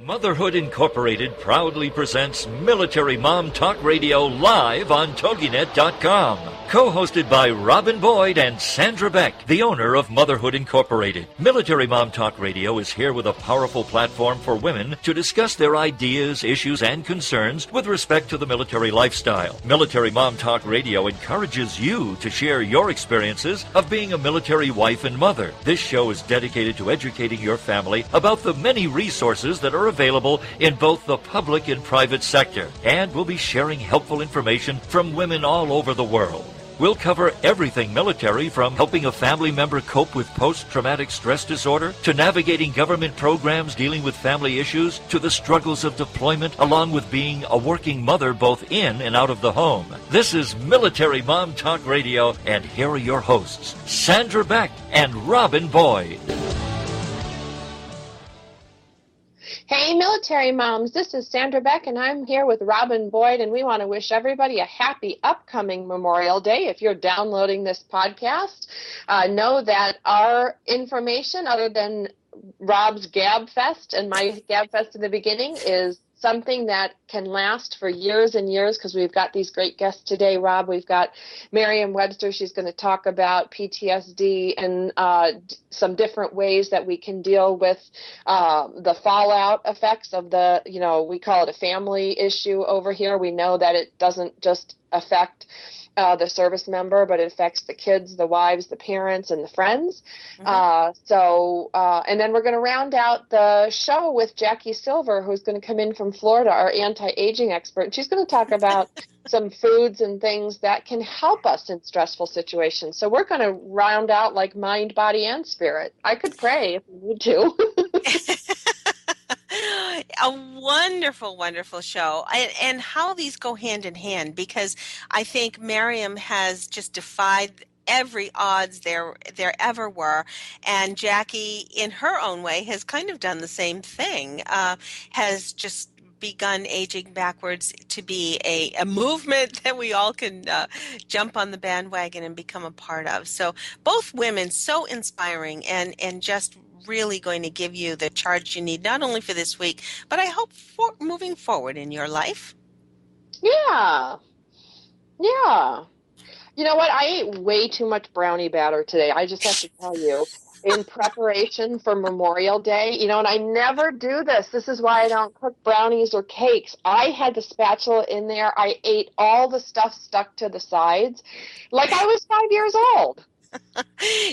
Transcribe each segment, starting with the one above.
Motherhood Incorporated proudly presents Military Mom Talk Radio live on TogiNet.com. Co-hosted by Robin Boyd and Sandra Beck, the owner of Motherhood Incorporated. Military Mom Talk Radio is here with a powerful platform for women to discuss their ideas, issues, and concerns with respect to the military lifestyle. Military Mom Talk Radio encourages you to share your experiences of being a military wife and mother. This show is dedicated to educating your family about the many resources that are available in both the public and private sector, and we'll be sharing helpful information from women all over the world. We'll cover everything military, from helping a family member cope with post-traumatic stress disorder, to navigating government programs dealing with family issues, to the struggles of deployment, along with being a working mother both in and out of the home. This is Military Mom Talk Radio, and here are your hosts, Sandra Beck and Robin Boyd. Hey, military moms, this is Sandra Beck, and I'm here with Robin Boyd, and we want to wish everybody a happy upcoming Memorial Day. If you're downloading this podcast, know that our information, other than Rob's Gab Fest and my Gab Fest in the beginning, is something that can last for years and years, because we've got these great guests today, Rob. We've got Maryam Webster. She's going to talk about PTSD and some different ways that we can deal with the fallout effects of the, we call it a family issue over here. We know that it doesn't just affect the service member, but it affects the kids, the wives, the parents, and the friends. And then we're going to round out the show with Jackie Silver, who's going to come in from Florida, our anti-aging expert. And she's going to talk about some foods and things that can help us in stressful situations. So we're going to round out like mind, body, and spirit. I could pray if you need to. A wonderful, wonderful show. And how these go hand in hand, because I think Maryam has just defied every odds there ever were. And Jackie, in her own way, has kind of done the same thing, has just begun aging backwards to be a movement that we all can jump on the bandwagon and become a part of. So both women, so inspiring and just really going to give you the charge you need, not only for this week, but I hope for moving forward in your life. Yeah. You know what? I ate way too much brownie batter today. I just have to tell you, in preparation for Memorial Day, and I never do this. This is why I don't cook brownies or cakes. I had the spatula in there. I ate all the stuff stuck to the sides like I was 5 years old.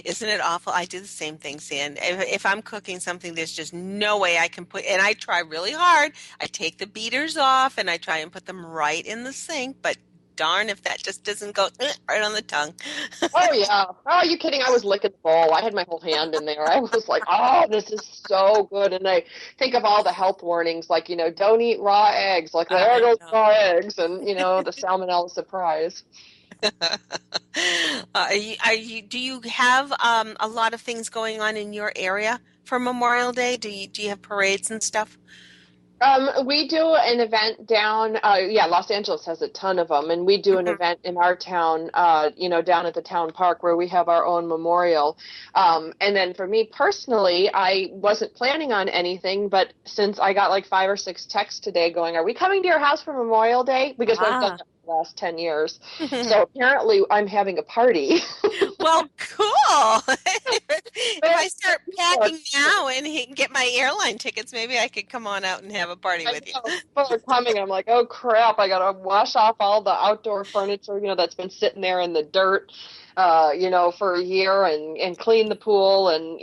Isn't it awful? I do the same thing, San. If I'm cooking something, there's just no way I can put, and I try really hard. I take the beaters off and I try and put them right in the sink, but darn if that just doesn't go right on the tongue. Oh, yeah. Oh, are you kidding? I was licking the bowl. I had my whole hand in there. I was like, oh, this is so good. And I think of all the health warnings, like, don't eat raw eggs. Like, there goes raw eggs. And, the salmonella surprise. Do you have a lot of things going on in your area for Memorial Day? Do you have parades and stuff? We do an event down, Los Angeles has a ton of them, and we do an event in our town, down at the town park where we have our own memorial. And then for me personally, I wasn't planning on anything, but since I got like 5 or 6 texts today going, are we coming to your house for Memorial Day? Because we've done that for the last 10 years. So apparently I'm having a party. Well, cool. If I start packing now and get my airline tickets, maybe I could come on out and have a party with you. People are coming. I'm like, oh, crap. I got to wash off all the outdoor furniture, that's been sitting there in the dirt, for a year and clean the pool. And,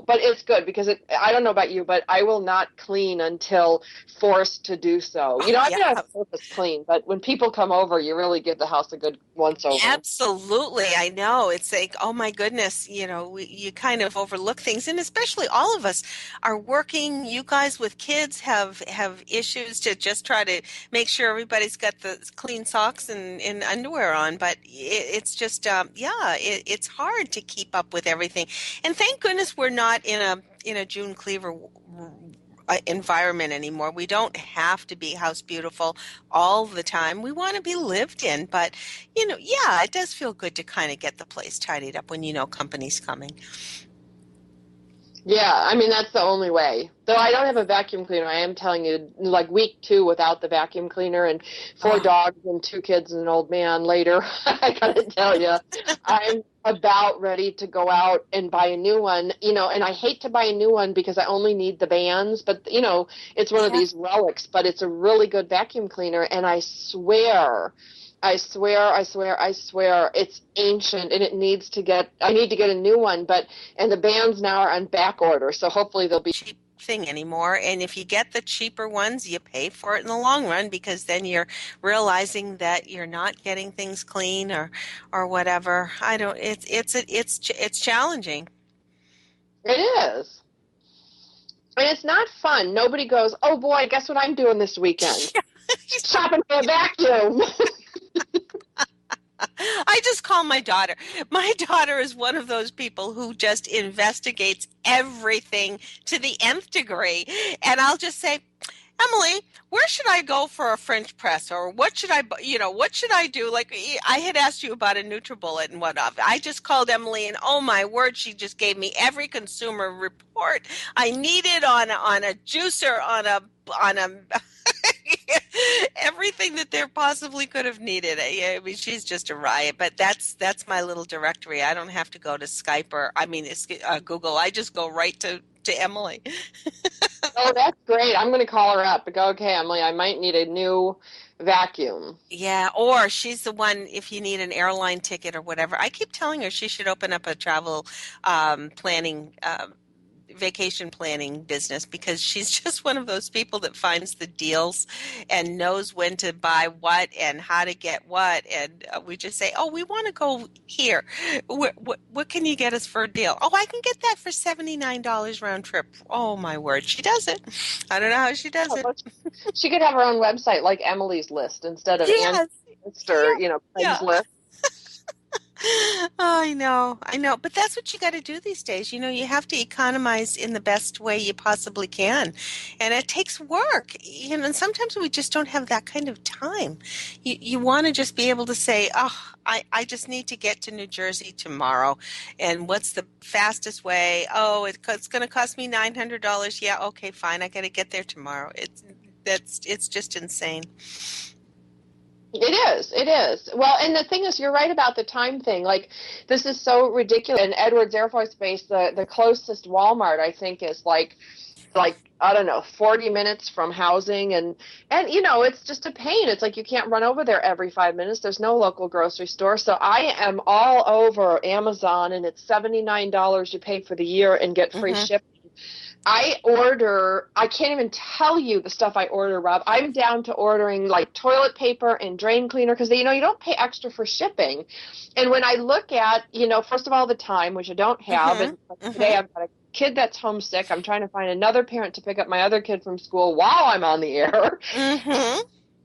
but it's good because I don't know about you, but I will not clean until forced to do so. I'm not a purpose clean, but when people come over, you really give the house a good once over. Absolutely. I know. It's like, oh my goodness, you kind of overlook things. And especially all of us are working. You guys with kids have issues to just try to make sure everybody's got the clean socks and underwear on. But it's just, it's hard to keep up with everything. And thank goodness we're not in a June Cleaver environment anymore. We don't have to be house beautiful all the time. We want to be lived in, but it does feel good to kind of get the place tidied up when company's coming. Yeah, I mean, that's the only way. Though I don't have a vacuum cleaner, I am telling you, like week 2 without the vacuum cleaner and 4 Oh, dogs and 2 kids and an old man later, I gotta tell you, I'm about ready to go out and buy a new one, and I hate to buy a new one because I only need the bands, but, it's one of yeah. these relics, but it's a really good vacuum cleaner, and I swear, it's ancient and I need to get a new one, and the bands now are on back order, so hopefully they'll be. Cheap thing anymore. And if you get the cheaper ones, you pay for it in the long run because then you're realizing that you're not getting things clean or whatever. I don't. It's challenging. It is. And it's not fun. Nobody goes, oh boy, guess what I'm doing this weekend? Shopping for a vacuum. I just call my daughter. My daughter is one of those people who just investigates everything to the nth degree. And I'll just say, Emily, where should I go for a French press, or what should what should I do? Like I had asked you about a NutriBullet and whatnot. I just called Emily, and oh my word, she just gave me every consumer report I needed on a juicer, on a everything that there possibly could have needed. I mean, she's just a riot. But that's my little directory. I don't have to go to Skype or Google. I just go right to Emily. Oh, that's great. I'm going to call her up and go, okay, Emily, I might need a new vacuum. Yeah, or she's the one if you need an airline ticket or whatever. I keep telling her she should open up a travel planning vacation planning business because she's just one of those people that finds the deals and knows when to buy what and how to get what. And we just say, oh, we want to go here. What can you get us for a deal? Oh, I can get that for $79 round trip. Oh, my word. She does it. I don't know how she does it. She could have her own website like Emily's List instead of Yes. Angie's List or, Yeah. Craigslist. Oh, I know. But that's what you got to do these days. You have to economize in the best way you possibly can. And it takes work. And sometimes we just don't have that kind of time. You want to just be able to say, oh, I just need to get to New Jersey tomorrow. And what's the fastest way? Oh, it's going to cost me $900. Yeah, okay, fine. I got to get there tomorrow. It's just insane. It is. Well, and the thing is, you're right about the time thing. Like, this is so ridiculous. In Edwards Air Force Base, the closest Walmart, I think, is like, I don't know, 40 minutes from housing. And it's just a pain. It's like you can't run over there every 5 minutes. There's no local grocery store. So I am all over Amazon, and it's $79 you pay for the year and get free shipping. I can't even tell you the stuff I order, Rob. I'm down to ordering like toilet paper and drain cleaner because, you don't pay extra for shipping. And when I look at, first of all, the time, which I don't have, and today I've got a kid that's homesick. I'm trying to find another parent to pick up my other kid from school while I'm on the air.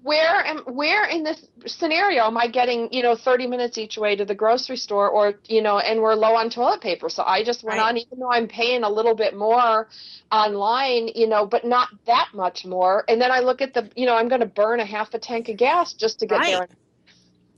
Where in this scenario am I getting, 30 minutes each way to the grocery store or, and we're low on toilet paper. So I just went on, even though I'm paying a little bit more online, but not that much more. And then I look at I'm going to burn a half a tank of gas just to get there.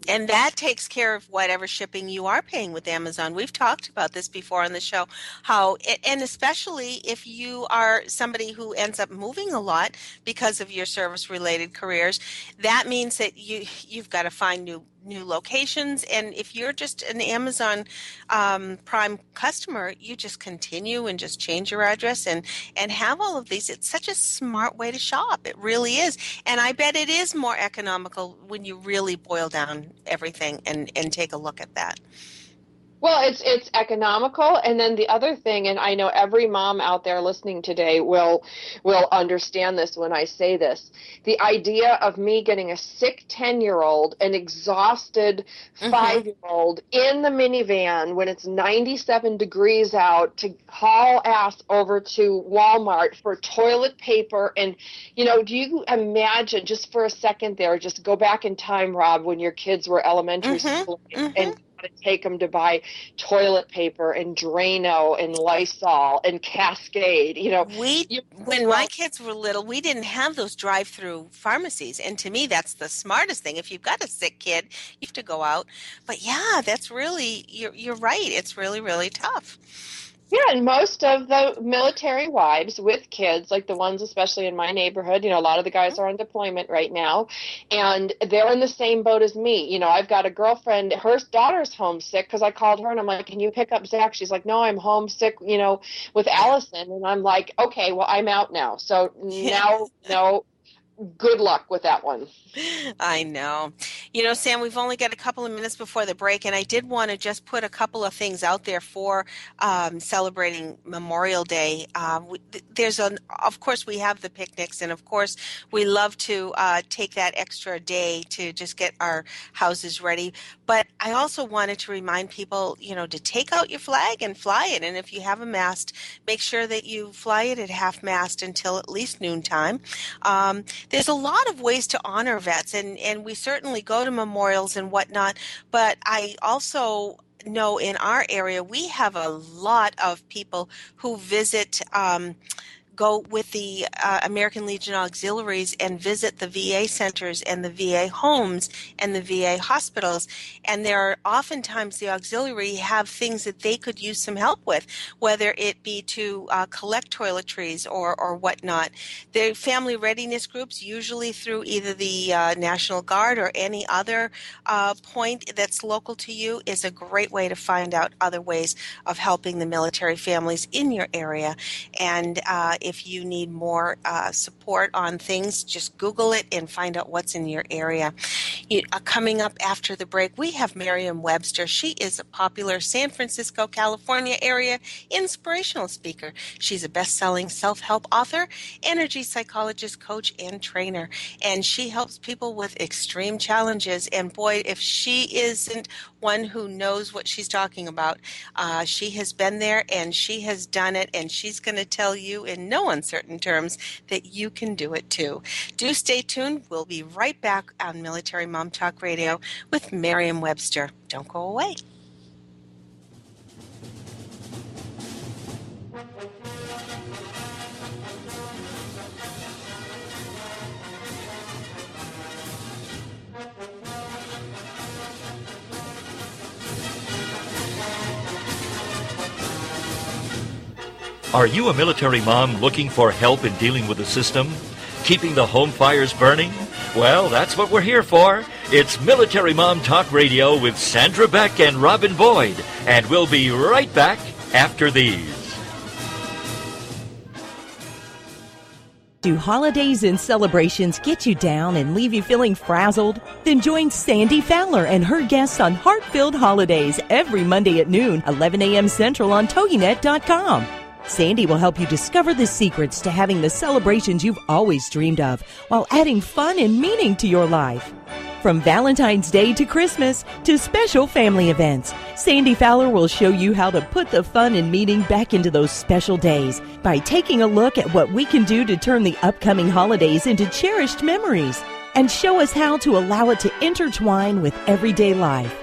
And that takes care of whatever shipping you are paying with Amazon. We've talked about this before on the show, and especially if you are somebody who ends up moving a lot because of your service-related careers, that means that you've got to find new locations. And if you're just an Amazon Prime customer, you just continue and just change your address and have all of these. It's such a smart way to shop. It really is. And I bet it is more economical when you really boil down everything and take a look at that. Well, it's economical, and then the other thing, and I know every mom out there listening today will understand this when I say this. The idea of me getting a sick 10-year-old, an exhausted 5-year-old in the minivan when it's 97 degrees out to haul ass over to Walmart for toilet paper, and do you imagine just for a second there, just go back in time, Rob, when your kids were elementary school and to take them to buy toilet paper and Drano and Lysol and Cascade. When my kids were little, we didn't have those drive-through pharmacies, and to me, that's the smartest thing. If you've got a sick kid, you have to go out. But yeah, that's really you're right. It's really, really tough. Yeah, and most of the military wives with kids, like the ones especially in my neighborhood, a lot of the guys are on deployment right now, and they're in the same boat as me. I've got a girlfriend, her daughter's homesick because I called her and I'm like, can you pick up Zach? She's like, no, I'm homesick, with Yeah. Allison. And I'm like, okay, well, I'm out now. So Yeah. now, no, good luck with that one. I know. Sam, we've only got a couple of minutes before the break, and I did want to just put a couple of things out there for celebrating Memorial Day. Of course, we have the picnics, and of course, we love to take that extra day to just get our houses ready. But I also wanted to remind people, to take out your flag and fly it. And if you have a mast, make sure that you fly it at half mast until at least noontime. There's a lot of ways to honor vets, and we certainly go to memorials and whatnot, but I also know in our area we have a lot of people who go with the American Legion Auxiliaries and visit the VA centers and the VA homes and the VA hospitals. And there are oftentimes the auxiliary have things that they could use some help with, whether it be to collect toiletries or whatnot. The family readiness groups, usually through either the National Guard or any other point that's local to you, is a great way to find out other ways of helping the military families in your area. And if you need more support on things, just Google it and find out what's in your area. Coming up after the break, we have Maryam Webster. She is a popular San Francisco, California area inspirational speaker. She's a best-selling self-help author, energy psychologist, coach, and trainer. And she helps people with extreme challenges. And boy, if she isn't one who knows what she's talking about, she has been there and she has done it, and she's going to tell you in no uncertain terms that you can do it too. Do stay tuned. We'll be right back on Military Mom Talk Radio with Maryam Webster. Don't go away. Are you a military mom looking for help in dealing with the system? Keeping the home fires burning? Well, that's what we're here for. It's Military Mom Talk Radio with Sandra Beck and Robin Boyd. And we'll be right back after these. Do holidays and celebrations get you down and leave you feeling frazzled? Then join Sandy Fowler and her guests on Heart-Filled Holidays every Monday at noon, 11 a.m. Central on TogiNet.com. Sandy will help you discover the secrets to having the celebrations you've always dreamed of while adding fun and meaning to your life. From Valentine's Day to Christmas to special family events, Sandy Fowler will show you how to put the fun and meaning back into those special days by taking a look at what we can do to turn the upcoming holidays into cherished memories and show us how to allow it to intertwine with everyday life.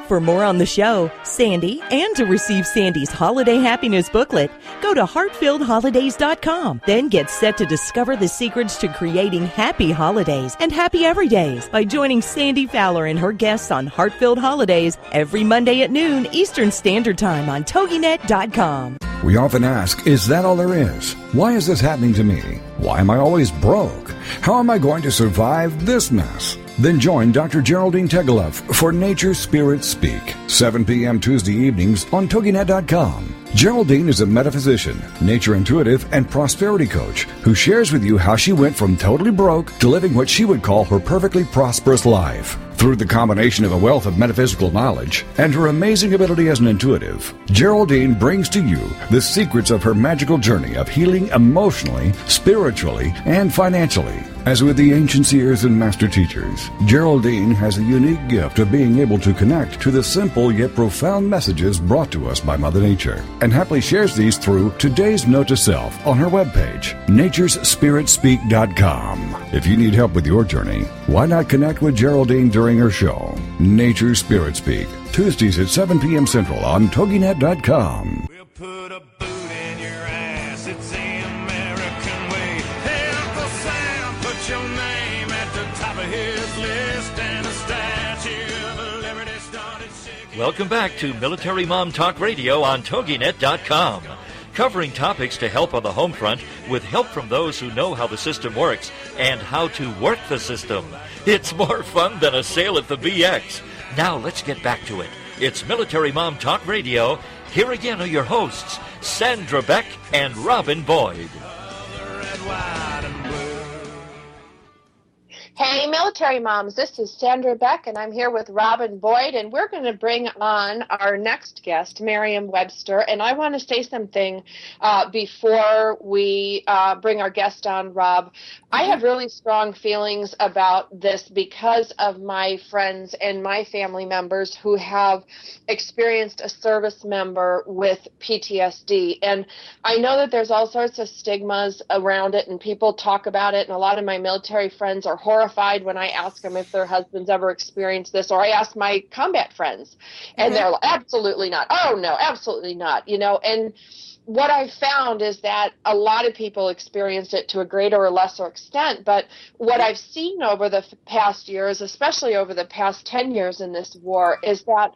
For more on the show, Sandy, and to receive Sandy's Holiday Happiness booklet, go to heartfilledholidays.com. Then get set to discover the secrets to creating happy holidays and happy everydays by joining Sandy Fowler and her guests on Heart-Filled Holidays every Monday at noon Eastern Standard Time on TogiNet.com. We often ask, is that all there is? Why is this happening to me? Why am I always broke? How am I going to survive this mess? Then join Dr. Geraldine Tegeloff for Nature Spirit Speak, 7 p.m. Tuesday evenings on TogiNet.com. Geraldine is a metaphysician, nature intuitive, and prosperity coach who shares with you how she went from totally broke to living what she would call her perfectly prosperous life. Through the combination of a wealth of metaphysical knowledge and her amazing ability as an intuitive, Geraldine brings to you the secrets of her magical journey of healing emotionally, spiritually, and financially. As with the ancient seers and master teachers, Geraldine has a unique gift of being able to connect to the simple yet profound messages brought to us by Mother Nature, and happily shares these through today's note to self on her webpage, naturespiritspeak.com. If you need help with your journey, why not connect with Geraldine during her show, Nature Spirit Speak, Tuesdays at 7 p.m. Central on TogiNet.com. We'll put a boot in your ass, it's the American way. Hey, Uncle Sam, put your name at the top of his list, and the Statue of Liberty started shaking. Welcome back to Military Mom Talk Radio on TogiNet.com. Covering topics to help on the home front with help from those who know how the system works and how to work the system. It's more fun than a sale at the BX. Now let's get back to it. It's Military Mom Talk Radio. Here again are your hosts, Sandra Beck and Robin Boyd. Red, white, and blue. Hey, military moms, this is Sandra Beck, and I'm here with Robin Boyd, and we're going to bring on our next guest, Maryam Webster. And I want to say something before we bring our guest on, Rob. I have really strong feelings about this because of my friends and my family members who have experienced a service member with PTSD. And I know that there's all sorts of stigmas around it, and people talk about it, and a lot of my military friends are horrified when I ask them if their husbands ever experienced this, or I ask my combat friends, and they're like, absolutely not. Oh, no, absolutely not. And what I found is that a lot of people experienced it to a greater or lesser extent, but what I've seen over the past years, especially over the past 10 years in this war, is that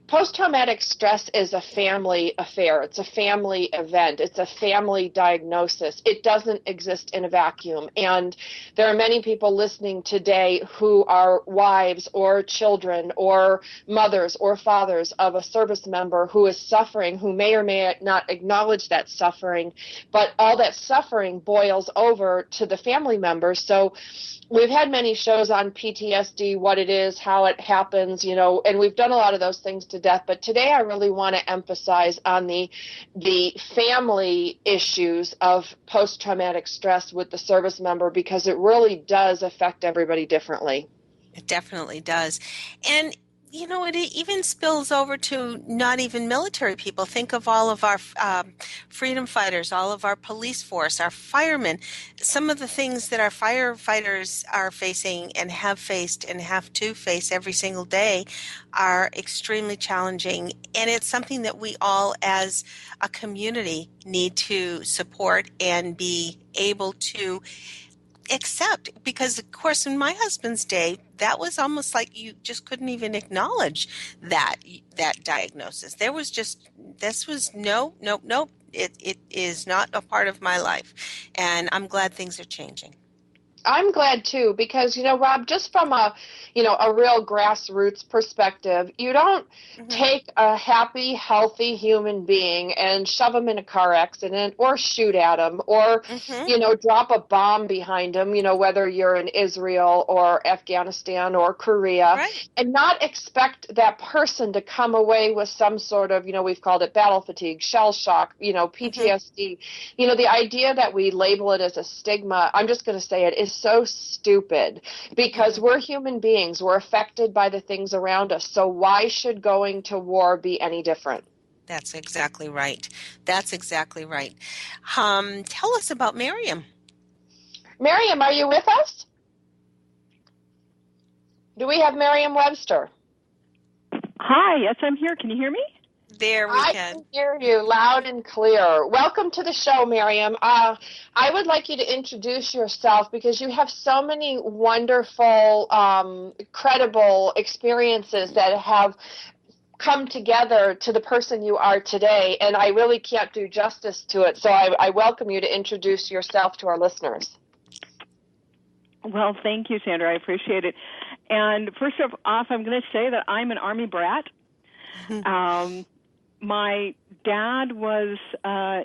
post-traumatic stress is a family affair. It's a family event. It's a family diagnosis. It doesn't exist in a vacuum. And there are many people listening today who are wives or children or mothers or fathers of a service member who is suffering, who may or may not acknowledge that suffering, but all that suffering boils over to the family members. So we've had many shows on PTSD, what it is, how it happens, and we've done a lot of those things to death. But today I really want to emphasize on the family issues of post-traumatic stress with the service member, because it really does affect everybody differently. It definitely does. And it even spills over to not even military people. Think of all of our freedom fighters, all of our police force, our firemen. Some of the things that our firefighters are facing and have faced and have to face every single day are extremely challenging. And it's something that we all as a community need to support and be able to accept, because of course in my husband's day that was almost like you just couldn't even acknowledge that diagnosis. There was just, this was nope, it is not a part of my life, and I'm glad things are changing. I'm glad too, because Rob, just from a real grassroots perspective, you don't take a happy, healthy human being and shove them in a car accident or shoot at them or drop a bomb behind them, whether you're in Israel or Afghanistan or Korea, right, and not expect that person to come away with some sort of, we've called it battle fatigue, shell shock, PTSD. The idea that we label it as a stigma, I'm just going to say it, is so stupid, because we're human beings. We're affected by the things around us. So why should going to war be any different? That's exactly right. That's exactly right. Tell us about Maryam. Maryam, are you with us? Do we have Maryam Webster? Hi, yes, I'm here. Can you hear me? There we I can hear you loud and clear. Welcome to the show, Maryam. I would like you to introduce yourself, because you have so many wonderful, credible experiences that have come together to the person you are today, and I really can't do justice to it. So I welcome you to introduce yourself to our listeners. Well, thank you, Sandra. I appreciate it. And first off, I'm going to say that I'm an Army brat. My dad was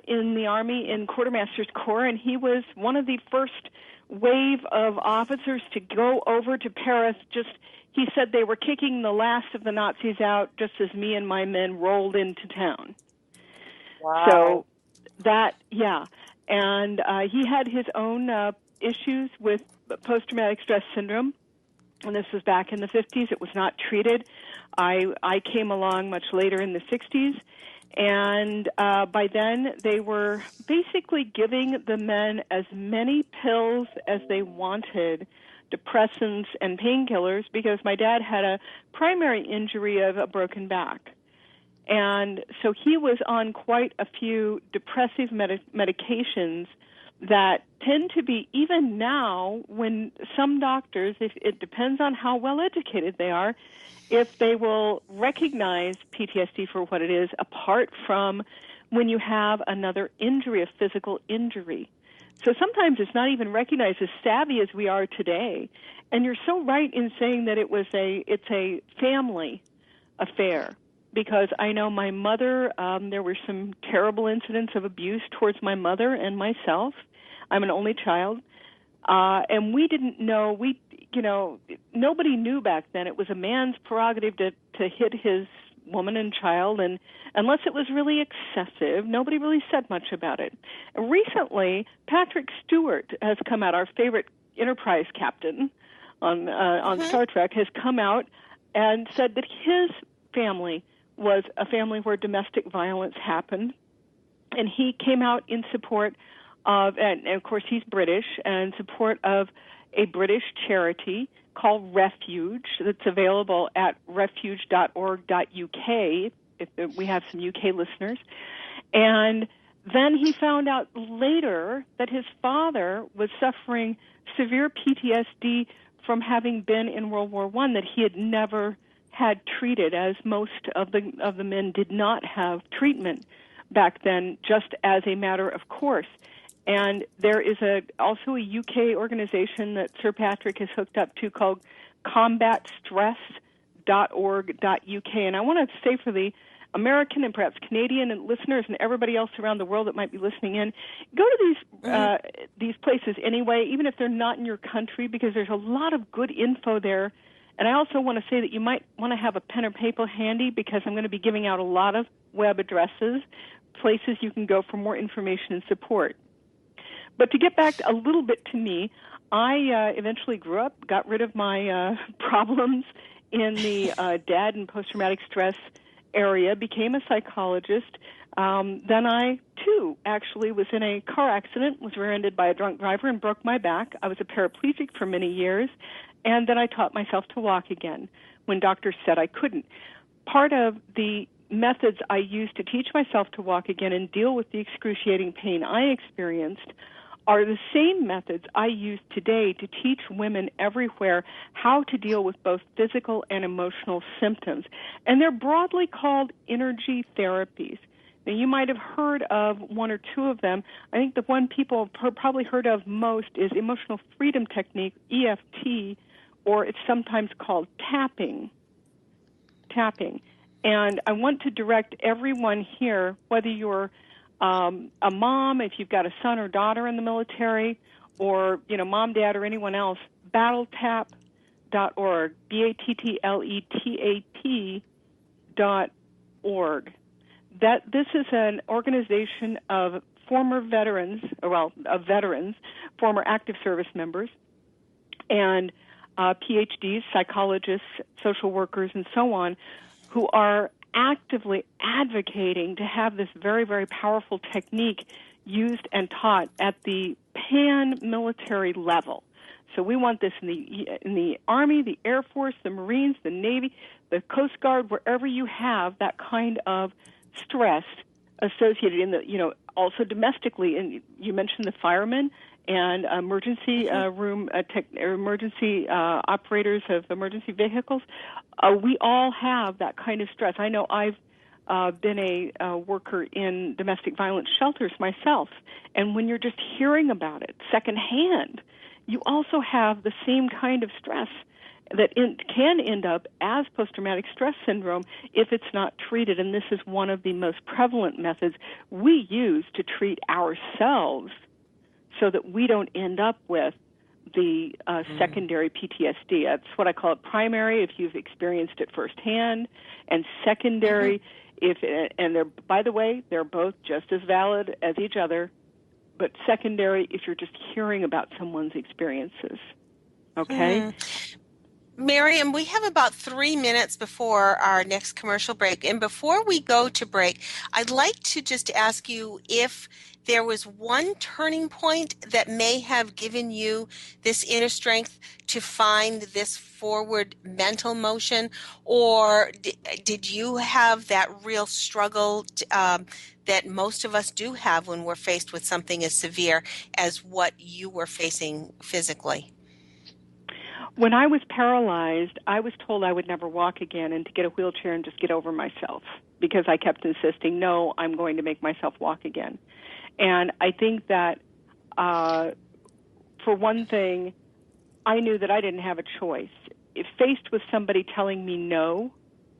in the Army in Quartermaster's Corps, and he was one of the first wave of officers to go over to Paris. He said they were kicking the last of the Nazis out just as me and my men rolled into town. Wow. So and he had his own issues with post-traumatic stress syndrome, and this was back in the 50s. It was not treated. I came along much later in the 60s, and by then they were basically giving the men as many pills as they wanted, depressants and painkillers, because my dad had a primary injury of a broken back. And so he was on quite a few depressive medications that tend to be, even now, when some doctors, if it depends on how well educated they are, if they will recognize PTSD for what it is, apart from when you have another injury, a physical injury. So sometimes it's not even recognized, as savvy as we are today. And you're so right in saying that it's a family affair, because I know my mother, there were some terrible incidents of abuse towards my mother and myself. I'm an only child. And we didn't know, nobody knew back then. It was a man's prerogative to hit his woman and child, and unless it was really excessive, nobody really said much about it. And recently, Patrick Stewart has come out, our favorite Enterprise captain on Star Trek, has come out and said that his family was a family where domestic violence happened, and he came out in support of, and of course he's British, and in support of a British charity called Refuge that's available at refuge.org.uk, if we have some UK listeners. And then he found out later that his father was suffering severe PTSD from having been in World War I that he had never had treated, as most of the men did not have treatment back then, just as a matter of course. And there is also a UK organization that Sir Patrick has hooked up to called combatstress.org.uk. And I want to say for the American and perhaps Canadian and listeners and everybody else around the world that might be listening in, go to these places anyway, even if they're not in your country, because there's a lot of good info there. And I also want to say that you might want to have a pen or paper handy, because I'm going to be giving out a lot of web addresses, places you can go for more information and support. But to get back a little bit to me, I eventually grew up, got rid of my problems in the DAD and post-traumatic stress area, became a psychologist. Then I, too, actually was in a car accident, was rear-ended by a drunk driver and broke my back. I was a paraplegic for many years, and then I taught myself to walk again when doctors said I couldn't. Part of the methods I used to teach myself to walk again and deal with the excruciating pain I experienced are the same methods I use today to teach women everywhere how to deal with both physical and emotional symptoms. And they're broadly called energy therapies. Now, you might have heard of one or two of them. I think the one people probably heard of most is emotional freedom technique, EFT, or it's sometimes called tapping. And I want to direct everyone here, whether you're a mom, if you've got a son or daughter in the military, or mom, dad, or anyone else, battletap.org, BATTLETAP.org. That this is an organization of former veterans, former active service members, and PhDs, psychologists, social workers, and so on, who are actively advocating to have this very, very powerful technique used and taught at the pan-military level. So we want this in the Army, the Air Force, the Marines, the Navy, the Coast Guard, wherever you have that kind of stress associated in the, also domestically. And you mentioned the firemen and emergency room, emergency operators of emergency vehicles. We all have that kind of stress. I know I've been a worker in domestic violence shelters myself, and when you're just hearing about it secondhand, you also have the same kind of stress that can end up as post-traumatic stress syndrome if it's not treated, and this is one of the most prevalent methods we use to treat ourselves so that we don't end up with the secondary PTSD. That's what I call it primary, if you've experienced it firsthand, and secondary, and they're, by the way, they're both just as valid as each other, but secondary if you're just hearing about someone's experiences. Okay? Maryam, we have about 3 minutes before our next commercial break. And before we go to break, I'd like to just ask you if there was one turning point that may have given you this inner strength to find this forward mental motion, or did you have that real struggle that most of us do have when we're faced with something as severe as what you were facing physically? When I was paralyzed, I was told I would never walk again and to get a wheelchair and just get over myself, because I kept insisting, no, I'm going to make myself walk again. And I think that, for one thing, I knew that I didn't have a choice. If faced with somebody telling me no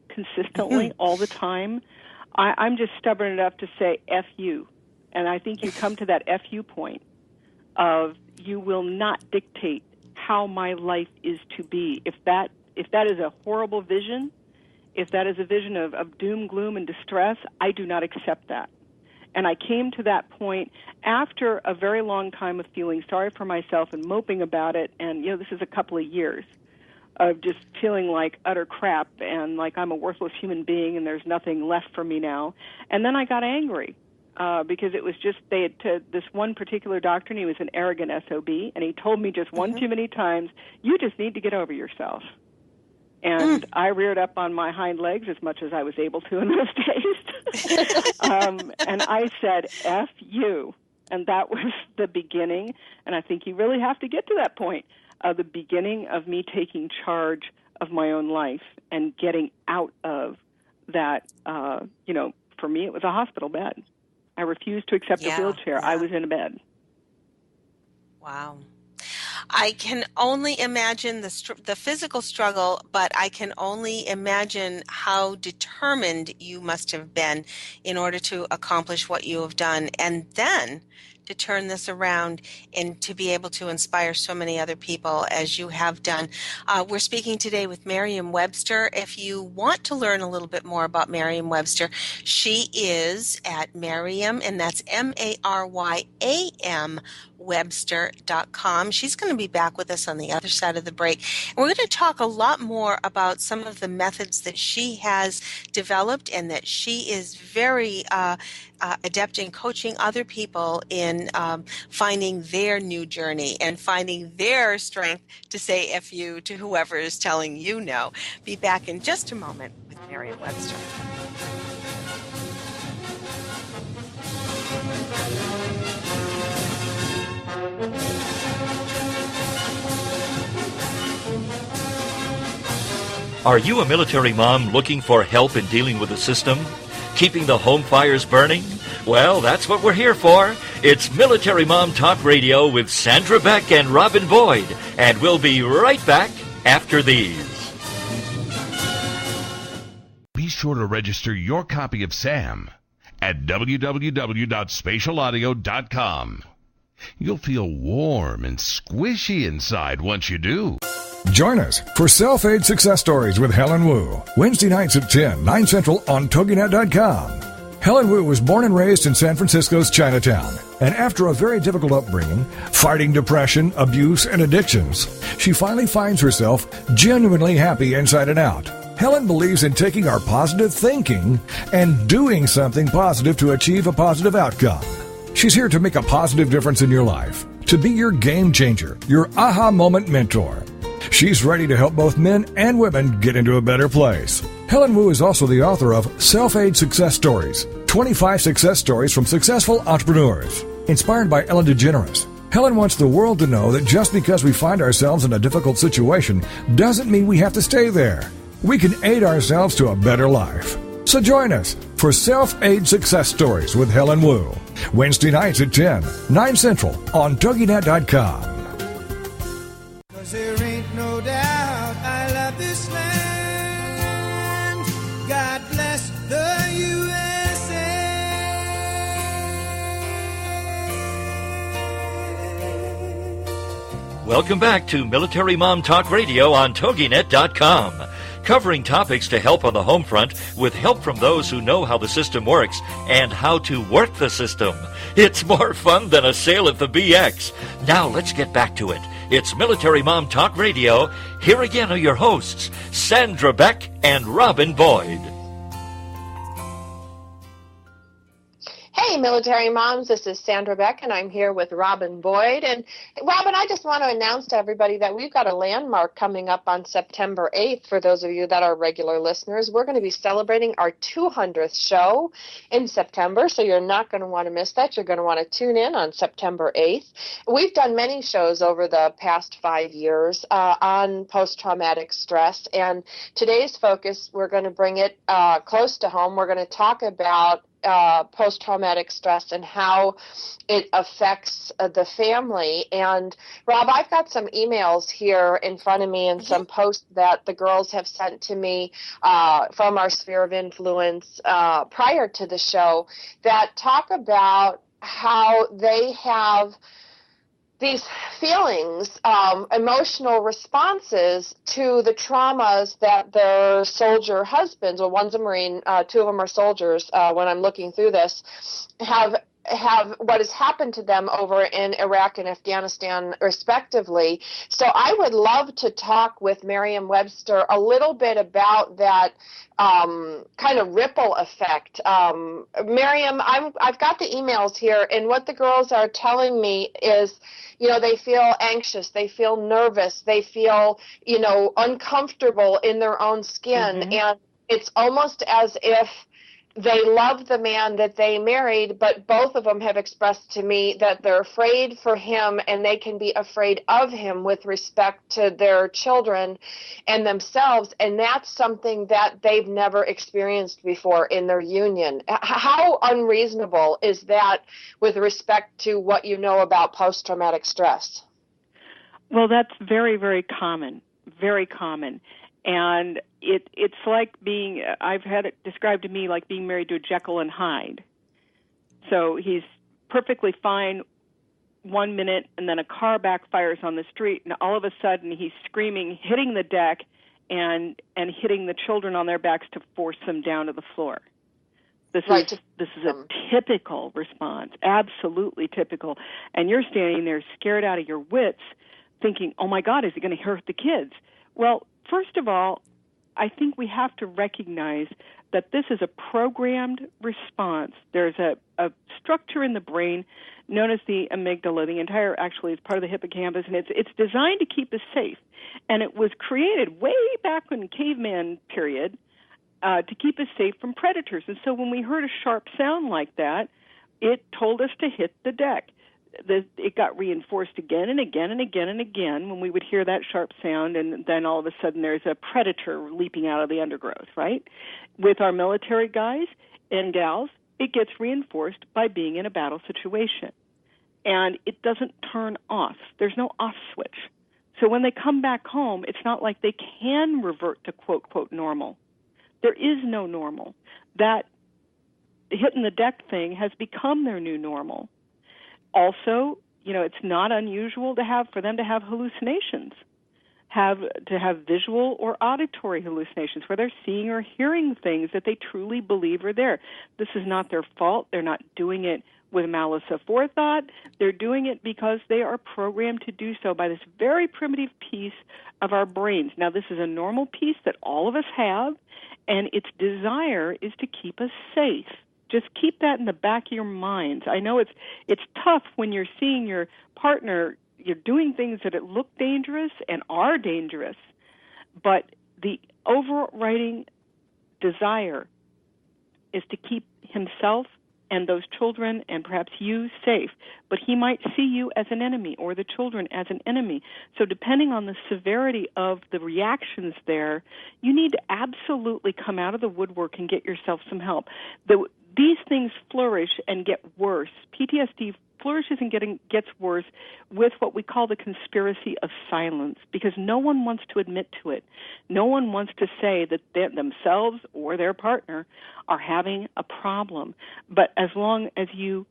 consistently all the time, I'm just stubborn enough to say F you. And I think you come to that F you point of you will not dictate how my life is to be. If that is a horrible vision, if that is a vision of doom, gloom, and distress, I do not accept that. And I came to that point after a very long time of feeling sorry for myself and moping about it. And, this is a couple of years of just feeling like utter crap and like I'm a worthless human being and there's nothing left for me now. And then I got angry because it was just this one particular doctor, and he was an arrogant SOB, and he told me just one too many times, you just need to get over yourself. And I reared up on my hind legs as much as I was able to in those days. And I said, F you. And that was the beginning. And I think you really have to get to that point, the beginning of me taking charge of my own life and getting out of that, for me it was a hospital bed. I refused to accept a wheelchair. I was in a bed. Wow. I can only imagine the physical struggle, but I can only imagine how determined you must have been in order to accomplish what you have done, and then to turn this around and to be able to inspire so many other people as you have done. We're speaking today with Maryam Webster. If you want to learn a little bit more about Maryam Webster, she is at Maryam, and that's Maryam Webster.com. She's going to be back with us on the other side of the break. And we're going to talk a lot more about some of the methods that she has developed and that she is very adept in coaching other people in finding their new journey and finding their strength to say F you to whoever is telling you no. Be back in just a moment with Maryam Webster. Are you a military mom looking for help in dealing with the system? Keeping the home fires burning? Well, that's what we're here for. It's Military Mom Talk Radio with Sandra Beck and Robin Boyd. And we'll be right back after these. Be sure to register your copy of SAM at www.spatialaudio.com. You'll feel warm and squishy inside once you do. Join us for Self-Aid Success Stories with Helen Wu, Wednesday nights at 10, 9 Central on TogiNet.com. Helen Wu was born and raised in San Francisco's Chinatown, and after a very difficult upbringing, fighting depression, abuse, and addictions, she finally finds herself genuinely happy inside and out. Helen believes in taking our positive thinking and doing something positive to achieve a positive outcome. She's here to make a positive difference in your life, to be your game changer, your aha moment mentor. She's ready to help both men and women get into a better place. Helen Wu is also the author of Self-Aid Success Stories, 25 Success Stories from Successful Entrepreneurs. Inspired by Ellen DeGeneres, Helen wants the world to know that just because we find ourselves in a difficult situation doesn't mean we have to stay there. We can aid ourselves to a better life. So join us for Self-Aid Success Stories with Helen Wu, Wednesday nights at 10, 9 Central on TogiNet.com. There ain't no doubt I love this land. God bless the USA. Welcome back to Military Mom Talk Radio on TogiNet.com. Covering topics to help on the home front with help from those who know how the system works and how to work the system. It's more fun than a sale at the BX. Now let's get back to it. It's Military Mom Talk Radio. Here again are your hosts, Sandra Beck and Robin Boyd. Hey, military moms, this is Sandra Beck, and I'm here with Robin Boyd. And Robin, I just want to announce to everybody that we've got a landmark coming up on September 8th. For those of you that are regular listeners, we're going to be celebrating our 200th show in September, so you're not going to want to miss that. You're going to want to tune in on September 8th. We've done many shows over the past 5 years on post-traumatic stress, and today's focus, we're going to bring it close to home. We're going to talk about post-traumatic stress and how it affects the family. And Rob, I've got some emails here in front of me and some posts that the girls have sent to me from our sphere of influence prior to the show that talk about how they have these feelings, emotional responses to the traumas that their soldier husbands, well, one's a Marine, two of them are soldiers, when I'm looking through this, have what has happened to them over in Iraq and Afghanistan, respectively. So I would love to talk with Maryam Webster a little bit about that kind of ripple effect. Maryam, I've got the emails here, and what the girls are telling me is, you know, they feel anxious, they feel nervous, they feel, you know, uncomfortable in their own skin, and it's almost as if they love the man that they married, but both of them have expressed to me that they're afraid for him and they can be afraid of him with respect to their children and themselves, and that's something that they've never experienced before in their union. How unreasonable is that with respect to what you know about post-traumatic stress? Well, that's very, very common, very common. And it's like being, I've had it described to me like being married to a Jekyll and Hyde. So he's perfectly fine 1 minute, and then a car backfires on the street, and all of a sudden he's screaming, hitting the deck, and hitting the children on their backs to force them down to the floor. This is a typical response, absolutely typical. And you're standing there scared out of your wits, thinking, oh my God, is he going to hurt the kids? Well, first of all, I think we have to recognize that this is a programmed response. There's a structure in the brain known as the amygdala. The entire, actually, is part of the hippocampus, and it's designed to keep us safe. And it was created way back in the caveman period to keep us safe from predators. And so when we heard a sharp sound like that, it told us to hit the deck. It got reinforced again and again and again and again when we would hear that sharp sound, and then all of a sudden there's a predator leaping out of the undergrowth, right? With our military guys and gals, it gets reinforced by being in a battle situation. And it doesn't turn off. There's no off switch. So when they come back home, it's not like they can revert to quote, normal. There is no normal. That hitting the deck thing has become their new normal. Also, you know, it's not unusual for them to have hallucinations, to have visual or auditory hallucinations where they're seeing or hearing things that they truly believe are there. This is not their fault. They're not doing it with malice aforethought. They're doing it because they are programmed to do so by this very primitive piece of our brains. Now, this is a normal piece that all of us have, and its desire is to keep us safe. Just keep that in the back of your minds. I know it's tough when you're seeing your partner, you're doing things that look dangerous and are dangerous, but the overriding desire is to keep himself and those children and perhaps you safe. But he might see you as an enemy or the children as an enemy. So depending on the severity of the reactions there, you need to absolutely come out of the woodwork and get yourself some help. These things flourish and get worse. PTSD flourishes and gets worse with what we call the conspiracy of silence, because no one wants to admit to it. No one wants to say that they themselves or their partner are having a problem. But as long as you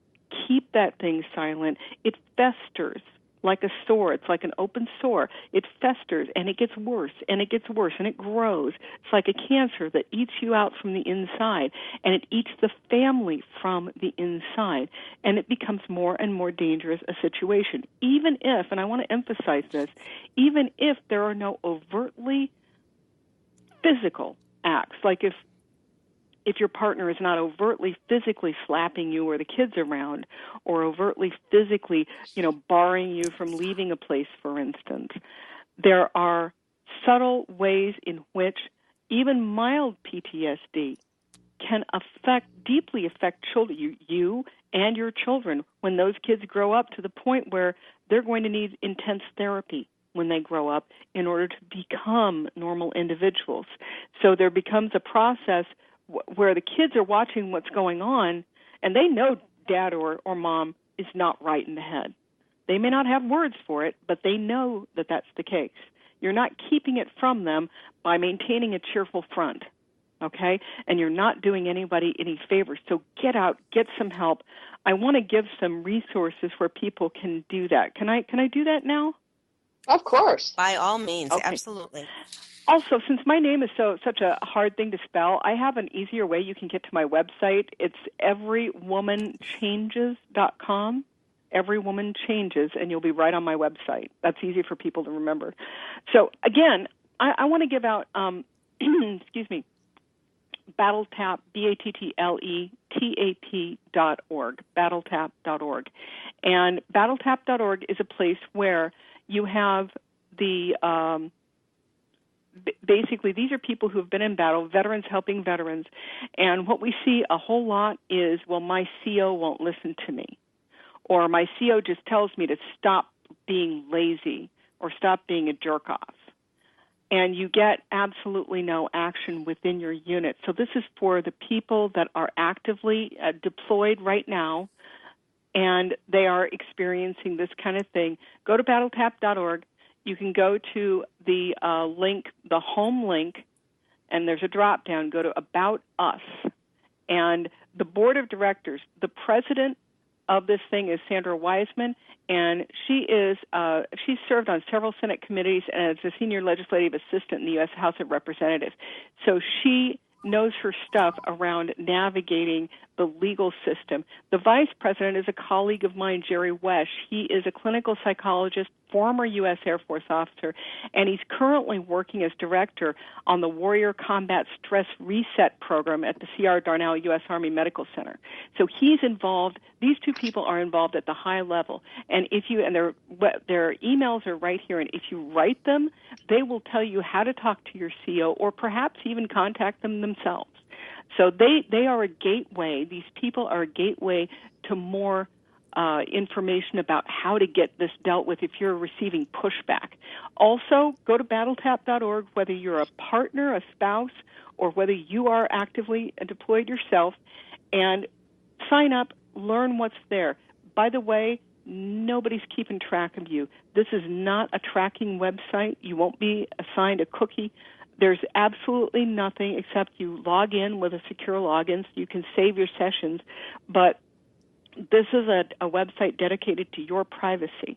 keep that thing silent, it festers. like a sore. It's like an open sore. It festers, and it gets worse, and it gets worse, and it grows. It's like a cancer that eats you out from the inside, and it eats the family from the inside, and it becomes more and more dangerous a situation. Even if, and I want to emphasize this, even if there are no overtly physical acts, like if your partner is not overtly physically slapping you or the kids around, or overtly physically, barring you from leaving a place, for instance, there are subtle ways in which even mild PTSD can deeply affect children, you and your children, when those kids grow up to the point where they're going to need intense therapy when they grow up in order to become normal individuals. So there becomes a process where the kids are watching what's going on, and they know dad or mom is not right in the head. They may not have words for it, but they know that that's the case. You're not keeping it from them by maintaining a cheerful front, okay? And you're not doing anybody any favors. So get out, get some help. I want to give some resources where people can do that. Can I do that now? Of course. By all means, okay. Absolutely. Also, since my name is such a hard thing to spell, I have an easier way you can get to my website. It's everywomanchanges.com. Everywoman Changes, and you'll be right on my website. That's easy for people to remember. So, again, I want to give out, excuse me, BattleTap, BattleTap.org, BattleTap.org. And BattleTap.org is a place where you have the... basically, these are people who have been in battle, veterans helping veterans, and what we see a whole lot is, well, my CO won't listen to me, or my CO just tells me to stop being lazy or stop being a jerk-off, and you get absolutely no action within your unit. So this is for the people that are actively deployed right now, and they are experiencing this kind of thing. Go to BattleTap.org. You can go to the link, the home link, and there's a drop-down. Go to About Us. And the board of directors, the president of this thing is Sandra Wiseman, and she's served on several Senate committees and is a senior legislative assistant in the U.S. House of Representatives. So she knows her stuff around navigating the legal system. The vice president is a colleague of mine, Jerry Wesh. He is a clinical psychologist, former U.S. Air Force officer, and he's currently working as director on the Warrior Combat Stress Reset Program at the C.R. Darnall U.S. Army Medical Center. So he's involved. These two people are involved at the high level, and their emails are right here, and if you write them, they will tell you how to talk to your CO or perhaps even contact them themselves. So they are a gateway. These people are a gateway to more information about how to get this dealt with if you're receiving pushback. Also, go to BattleTap.org, whether you're a partner, a spouse, or whether you are actively deployed yourself, and sign up, learn what's there. By the way, nobody's keeping track of you. This is not a tracking website. You won't be assigned a cookie. There's absolutely nothing except you log in with a secure login so you can save your sessions, but this is a website dedicated to your privacy.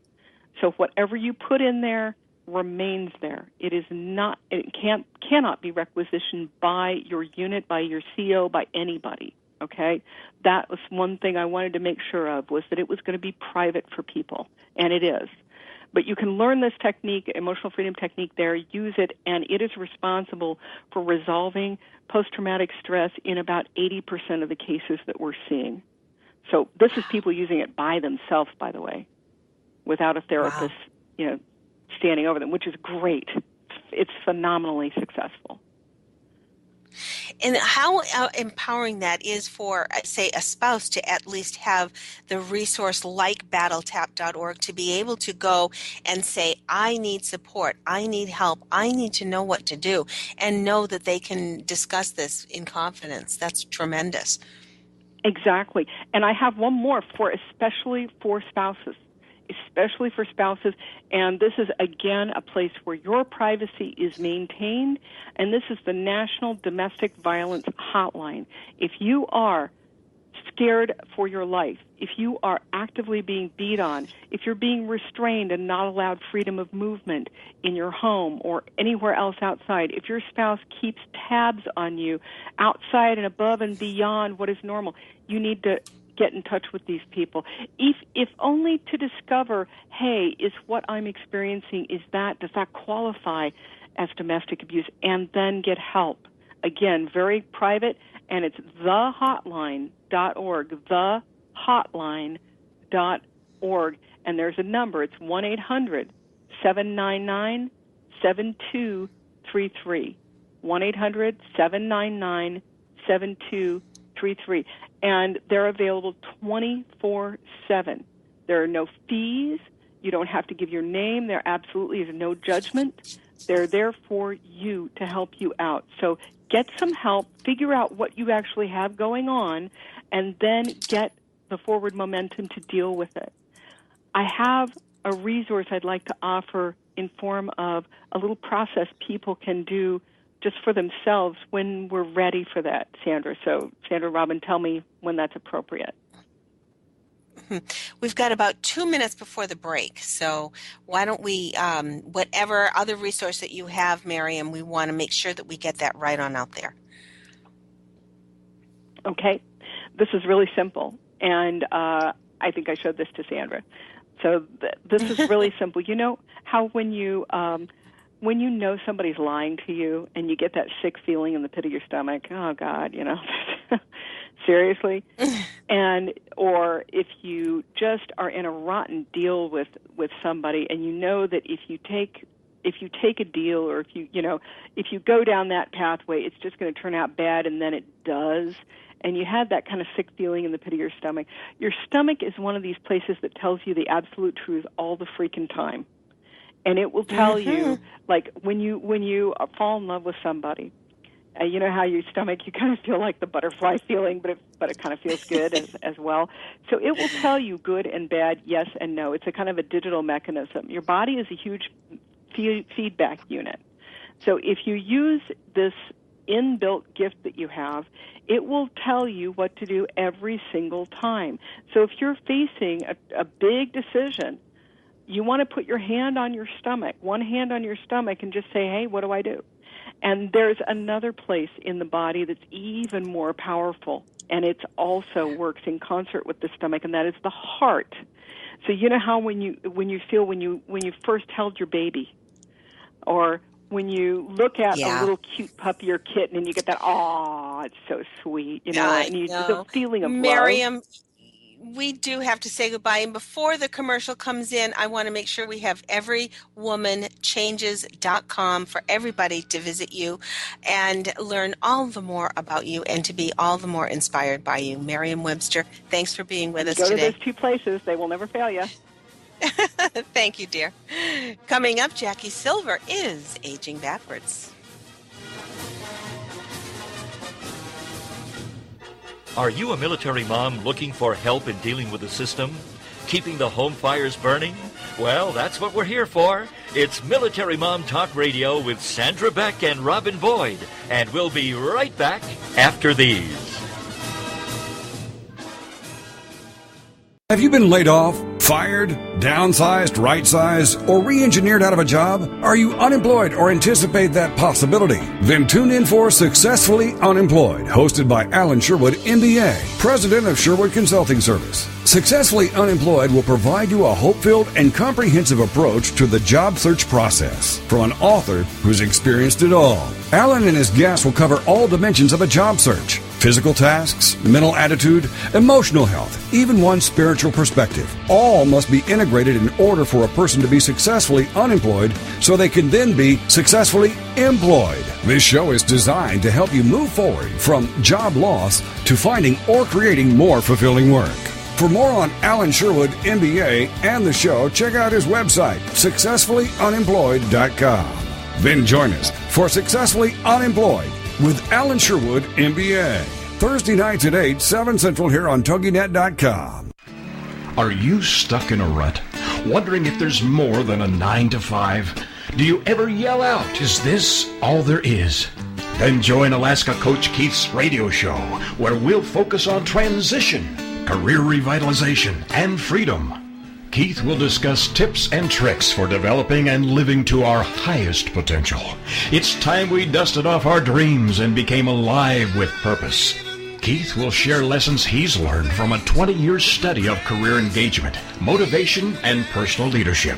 So whatever you put in there remains there. It is not. It cannot be requisitioned by your unit, by your CO, by anybody. Okay, that was one thing I wanted to make sure of, was that it was going to be private for people, and it is. But you can learn this technique, emotional freedom technique there, use it, and it is responsible for resolving post-traumatic stress in about 80% of the cases that we're seeing. So this is people using it by themselves, by the way, without a therapist, standing over them, which is great. It's phenomenally successful. And how empowering that is for, say, a spouse to at least have the resource like BattleTap.org to be able to go and say, I need support, I need help, I need to know what to do, and know that they can discuss this in confidence. That's tremendous. Exactly. And I have one more especially for spouses. And this is, again, a place where your privacy is maintained, and this is the National Domestic Violence Hotline. If you are scared for your life, if you are actively being beat on, if you're being restrained and not allowed freedom of movement in your home or anywhere else outside, if your spouse keeps tabs on you outside and above and beyond what is normal, you need to get in touch with these people. If only to discover, hey, is what I'm experiencing, does that qualify as domestic abuse, and then get help. Again, very private, and it's thehotline.org, thehotline.org, and there's a number. It's 1-800-799-7233, 1-800-799-7233, and they're available 24/7. There are no fees. You don't have to give your name. There absolutely is no judgment. They're there for you to help you out. So get some help, figure out what you actually have going on, and then get the forward momentum to deal with it. I have a resource I'd like to offer in form of a little process people can do just for themselves when we're ready for that, Sandra. So, Sandra, Robin, tell me when that's appropriate. We've got about 2 minutes before the break, so why don't we, whatever other resource that you have, Maryam, we want to make sure that we get that right on out there. Okay. This is really simple, and I think I showed this to Sandra. So this is really simple. You know how when you know somebody's lying to you and you get that sick feeling in the pit of your stomach, oh, God, seriously? Or if you just are in a rotten deal with somebody and you know that if you take a deal or if you go down that pathway, it's just going to turn out bad, and then it does, and you had that kind of sick feeling in the pit of your stomach. Your stomach is one of these places that tells you the absolute truth all the freaking time. And it will tell you, like when you fall in love with somebody, you know how your stomach, you kind of feel like the butterfly feeling, but it kind of feels good as well. So it will tell you good and bad, yes and no. It's a kind of a digital mechanism. Your body is a huge feedback unit. So if you use this inbuilt gift that you have, it will tell you what to do every single time. So if you're facing a big decision, you want to put your hand on your stomach, one hand on your stomach, and just say, hey, what do I do? And there's another place in the body that's even more powerful, and it also works in concert with the stomach, and that is the heart. So you know how when you feel when you first held your baby, or when you look at a little cute puppy or kitten and you get that, oh, it's so sweet, and the feeling of Maryam, love. We do have to say goodbye. And before the commercial comes in, I want to make sure we have everywomanchanges.com for everybody to visit you and learn all the more about you and to be all the more inspired by you. Maryam Webster, thanks for being with us today. Go to those two places. They will never fail you. Thank you, dear. Coming up, Jackie Silver is Aging Backwards. Are you a military mom looking for help in dealing with the system? Keeping the home fires burning? Well, that's what we're here for. It's Military Mom Talk Radio with Sandra Beck and Robin Boyd. And we'll be right back after these. Have you been laid off, fired, downsized, right-sized, or re-engineered out of a job? Are you unemployed or anticipate that possibility? Then tune in for Successfully Unemployed, hosted by Alan Sherwood, MBA, president of Sherwood Consulting Service. Successfully Unemployed will provide you a hope-filled and comprehensive approach to the job search process from an author who's experienced it all. Alan and his guests will cover all dimensions of a job search: physical tasks, mental attitude, emotional health, even one's spiritual perspective. All must be integrated in order for a person to be successfully unemployed so they can then be successfully employed. This show is designed to help you move forward from job loss to finding or creating more fulfilling work. For more on Alan Sherwood, MBA, and the show, check out his website, successfullyunemployed.com. Then join us for Successfully Unemployed with Alan Sherwood, MBA. Thursday nights at 8, 7 Central here on TogiNet.com. Are you stuck in a rut? Wondering if there's more than a 9 to 5? Do you ever yell out, "Is this all there is?" Then join Alaska Coach Keith's radio show, where we'll focus on transition, career revitalization, and freedom. Keith will discuss tips and tricks for developing and living to our highest potential. It's time we dusted off our dreams and became alive with purpose. Keith will share lessons he's learned from a 20-year study of career engagement, motivation, and personal leadership.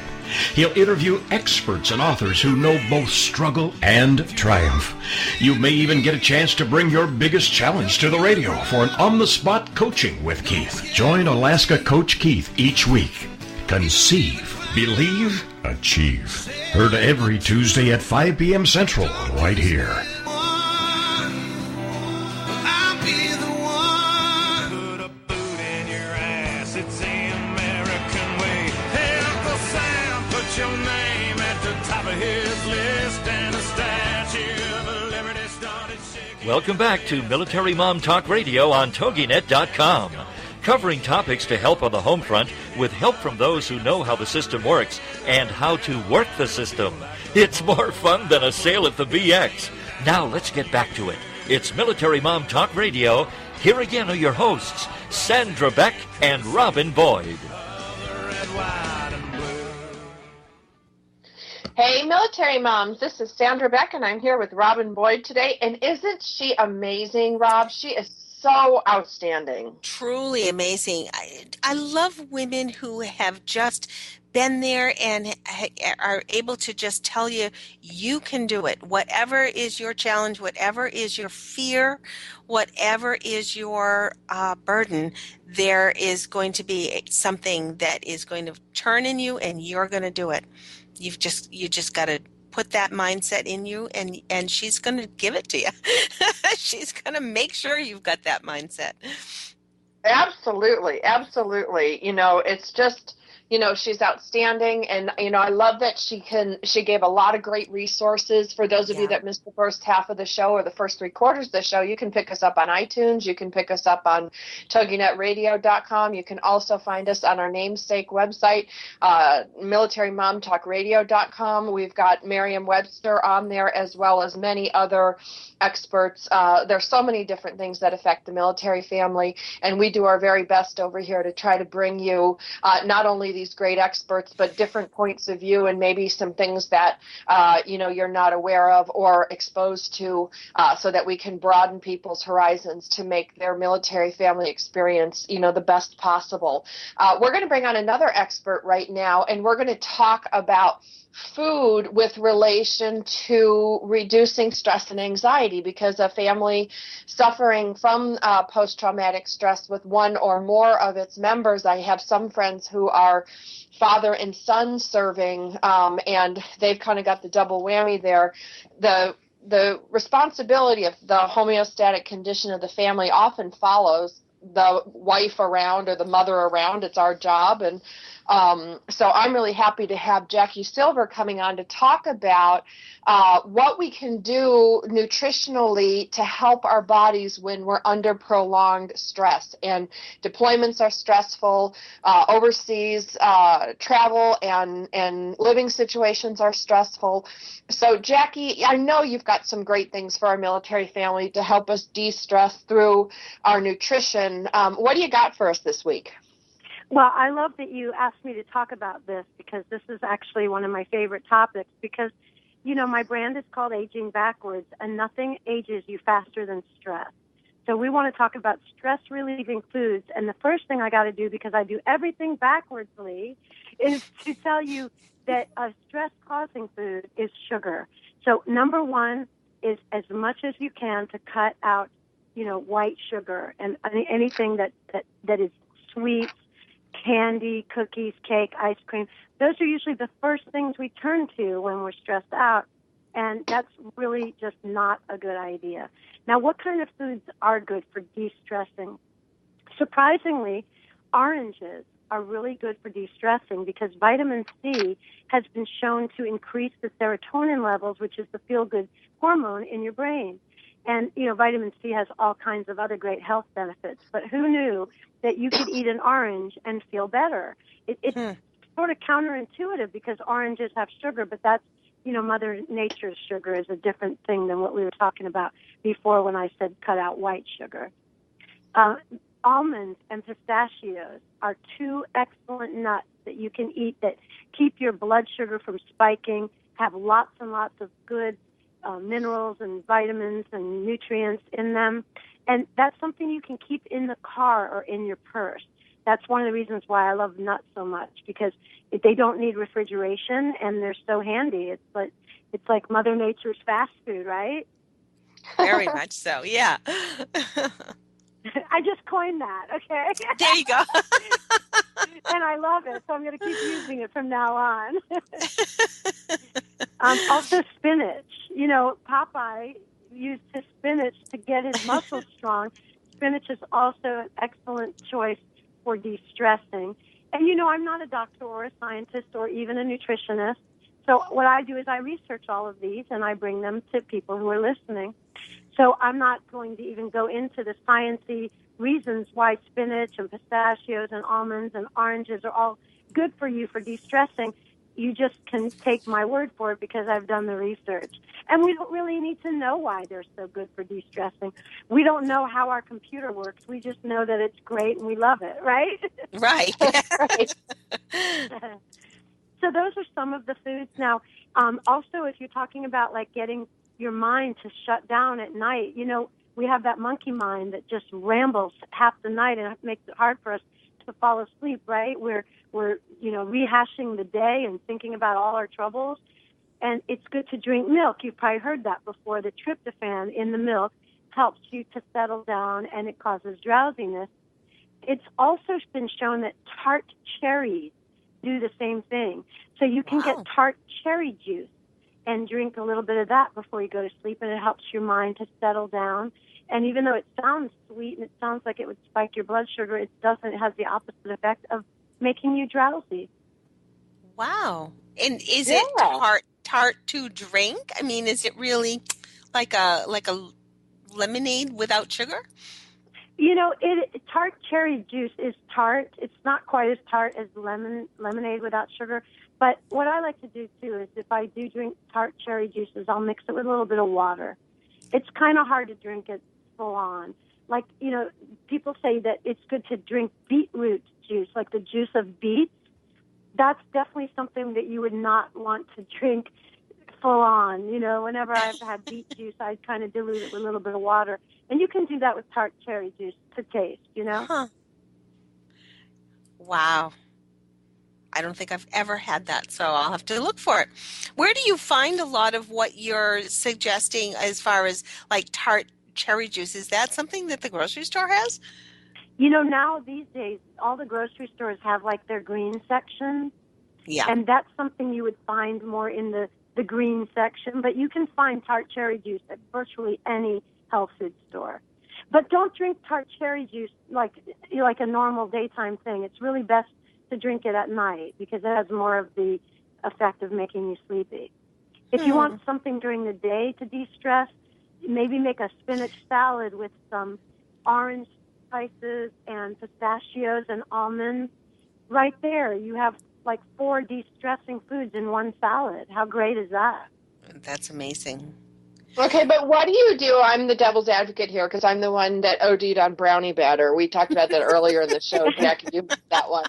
He'll interview experts and authors who know both struggle and triumph. You may even get a chance to bring your biggest challenge to the radio for an on-the-spot coaching with Keith. Join Alaska Coach Keith each week. Conceive, believe, achieve. Heard every Tuesday at 5 p.m. Central, right here. Welcome back to Military Mom Talk Radio on TogiNet.com. Covering topics to help on the home front with help from those who know how the system works and how to work the system. It's more fun than a sale at the BX. Now let's get back to it. It's Military Mom Talk Radio. Here again are your hosts, Sandra Beck and Robin Boyd. Hey, military moms, this is Sandra Beck, and I'm here with Robin Boyd today. And isn't she amazing, Rob? She is so outstanding. Truly amazing. I love women who have just been there and are able to just tell you, you can do it. Whatever is your challenge, whatever is your fear, whatever is your burden, there is going to be something that is going to turn in you, and you're going to do it. You just got to put that mindset in you, and she's going to give it to you. She's going to make sure you've got that mindset. Absolutely, absolutely. It's just, she's outstanding, and I love that she gave a lot of great resources. For those of you that missed the first half of the show or the first 3 quarters of the show, you can pick us up on iTunes. You can pick us up on TogiNetRadio.com. You can also find us on our namesake website, MilitaryMomTalkRadio.com. We've got Maryam Webster on there, as well as many other experts. There's so many different things that affect the military family, and we do our very best over here to try to bring you not only these great experts, but different points of view, and maybe some things that you're not aware of or exposed to, so that we can broaden people's horizons to make their military family experience the best possible. We're going to bring on another expert right now, and we're going to talk about food with relation to reducing stress and anxiety, because a family suffering from post-traumatic stress with one or more of its members, I have some friends who are father and son serving, and they've kind of got the double whammy there. The responsibility of the homeostatic condition of the family often follows the wife around or the mother around. It's our job. And so I'm really happy to have Jackie Silver coming on to talk about what we can do nutritionally to help our bodies when we're under prolonged stress. And deployments are stressful, overseas travel and living situations are stressful. So Jackie, I know you've got some great things for our military family to help us de-stress through our nutrition. What do you got for us this week? Well, I love that you asked me to talk about this, because this is actually one of my favorite topics, because, my brand is called Aging Backwards, and nothing ages you faster than stress. So we want to talk about stress-relieving foods, and the first thing I got to do, because I do everything backwardsly, is to tell you that a stress-causing food is sugar. So number one is, as much as you can, to cut out, white sugar and anything that is sweet, candy, cookies, cake, ice cream. Those are usually the first things we turn to when we're stressed out, and that's really just not a good idea. Now, what kind of foods are good for de-stressing? Surprisingly, oranges are really good for de-stressing, because vitamin C has been shown to increase the serotonin levels, which is the feel-good hormone in your brain. And, vitamin C has all kinds of other great health benefits. But who knew that you could eat an orange and feel better? It's sort of counterintuitive, because oranges have sugar, but that's Mother Nature's sugar is a different thing than what we were talking about before when I said cut out white sugar. Almonds and pistachios are two excellent nuts that you can eat that keep your blood sugar from spiking, have lots and lots of good minerals and vitamins and nutrients in them. And that's something you can keep in the car or in your purse. That's one of the reasons why I love nuts so much, because they don't need refrigeration and they're so handy. It's like Mother Nature's fast food, right? Very much so, yeah. I just coined that, okay? There you go. And I love it, so I'm going to keep using it from now on. Also, spinach. Popeye used his spinach to get his muscles strong. Spinach is also an excellent choice for de-stressing. And, I'm not a doctor or a scientist or even a nutritionist. So what I do is I research all of these and I bring them to people who are listening. So I'm not going to even go into the sciencey reasons why spinach and pistachios and almonds and oranges are all good for you for de-stressing. You just can take my word for it because I've done the research. And we don't really need to know why they're so good for de-stressing. We don't know how our computer works. We just know that it's great and we love it, right? Right. Right. So those are some of the foods. Now, also, if you're talking about like getting your mind to shut down at night, we have that monkey mind that just rambles half the night and it makes it hard for us to fall asleep, right? We're rehashing the day and thinking about all our troubles. And it's good to drink milk. You've probably heard that before. The tryptophan in the milk helps you to settle down and it causes drowsiness. It's also been shown that tart cherries do the same thing. So you can get tart cherry juice and drink a little bit of that before you go to sleep, and it helps your mind to settle down. And even though it sounds sweet and it sounds like it would spike your blood sugar, it doesn't. It has the opposite effect of making you drowsy. Wow. And is it tart to drink? I mean, is it really like a lemonade without sugar? Tart cherry juice is tart. It's not quite as tart as lemonade without sugar. But what I like to do, too, is if I do drink tart cherry juices, I'll mix it with a little bit of water. It's kind of hard to drink it full on. Like, people say that it's good to drink beetroot juice, like the juice of beets. That's definitely something that you would not want to drink full on. Whenever I've had beet juice, I kind of dilute it with a little bit of water. And you can do that with tart cherry juice to taste, Huh. Wow. I don't think I've ever had that, so I'll have to look for it. Where do you find a lot of what you're suggesting as far as like tart cherry juice? Is that something that the grocery store has? Now these days, all the grocery stores have like their green section. Yeah. And that's something you would find more in the green section. But you can find tart cherry juice at virtually any health food store. But don't drink tart cherry juice like a normal daytime thing. It's really best to drink it at night because it has more of the effect of making you sleepy. If you want something during the day to de-stress, maybe make a spinach salad with some orange spices and pistachios and almonds. Right there, you have like 4 de-stressing foods in one salad. How great is that? That's amazing. Okay, but what do you do? I'm the devil's advocate here because I'm the one that OD'd on brownie batter. We talked about that earlier in the show, Jack. You missed that one.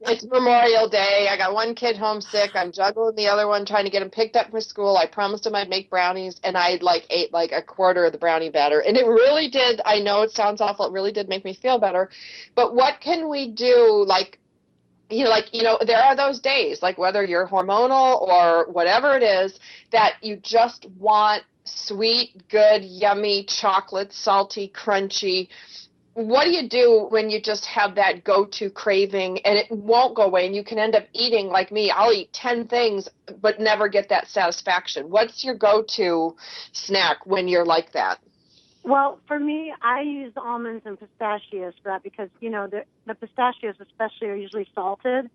It's Memorial Day. I got one kid homesick. I'm juggling the other one, trying to get him picked up for school. I promised him I'd make brownies, and I ate a quarter of the brownie batter. And it really did. I know it sounds awful. It really did make me feel better. But what can we do? There are those days, like whether you're hormonal or whatever it is, that you just want sweet, good, yummy, chocolate, salty, crunchy. What do you do when you just have that go-to craving and it won't go away and you can end up eating, like me, I'll eat 10 things but never get that satisfaction? What's your go-to snack when you're like that? Well, for me, I use almonds and pistachios for that because, the pistachios especially are usually salted.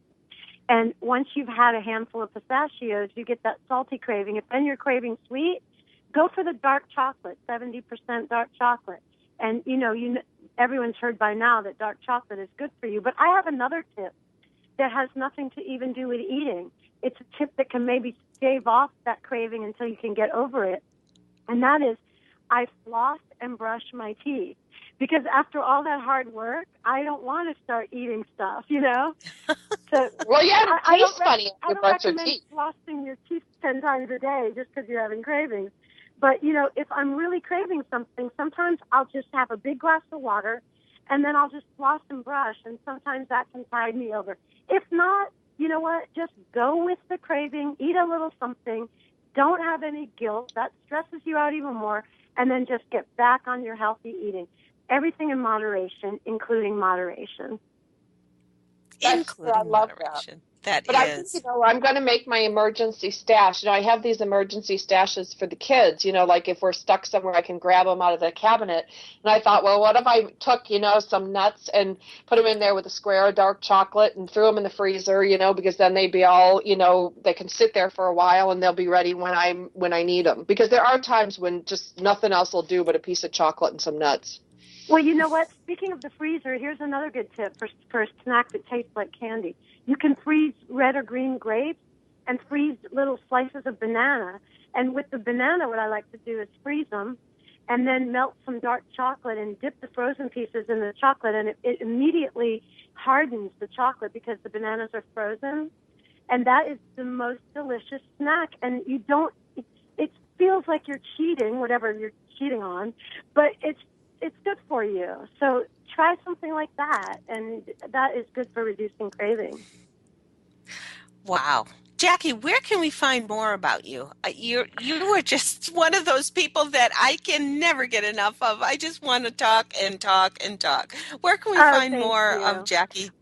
And once you've had a handful of pistachios, you get that salty craving. If then you're craving sweet, go for the dark chocolate, 70% dark chocolate. And, everyone's heard by now that dark chocolate is good for you. But I have another tip that has nothing to even do with eating. it's a tip that can maybe stave off that craving until you can get over it. And that is, I floss and brush my teeth. Because after all that hard work, I don't want to start eating stuff, you know? So, well, yeah, it tastes funny if I you don't brush your recommend teeth. flossing your teeth 10 times a day just because you're having cravings. But, you know, if I'm really craving something, sometimes I'll just have a big glass of water, and then I'll just floss and brush, and sometimes that can tide me over. If not, you know what? Just go with the craving, eat a little something, don't have any guilt. That stresses you out even more, and then just get back on your healthy eating. Everything in moderation, including moderation. Including moderation. That But I think, you know, I'm going to make my emergency stash. You know, I have these emergency stashes for the kids, you know, like if we're stuck somewhere, I can grab them out of the cabinet. And I thought, well, what if I took, you know, some nuts and put them in there with a square of dark chocolate and threw them in the freezer, you know, because then they'd be all, you know, they can sit there for a while and they'll be ready when I need them. Because there are times when just nothing else will do but a piece of chocolate and some nuts. Well, you know what? Speaking of the freezer, here's another good tip for a snack that tastes like candy. You can freeze red or green grapes and freeze little slices of banana. And with the banana, what I like to do is freeze them and then melt some dark chocolate and dip the frozen pieces in the chocolate, and it immediately hardens the chocolate because the bananas are frozen. And that is the most delicious snack. And you don't, it feels like you're cheating, whatever you're cheating on, but it's good for you. So try something like that, and that is good for reducing craving. Wow. Jackie, where can we find more about you? You are just one of those people that I can never get enough of. I just want to talk and talk and talk. Where can we find more of Jackie?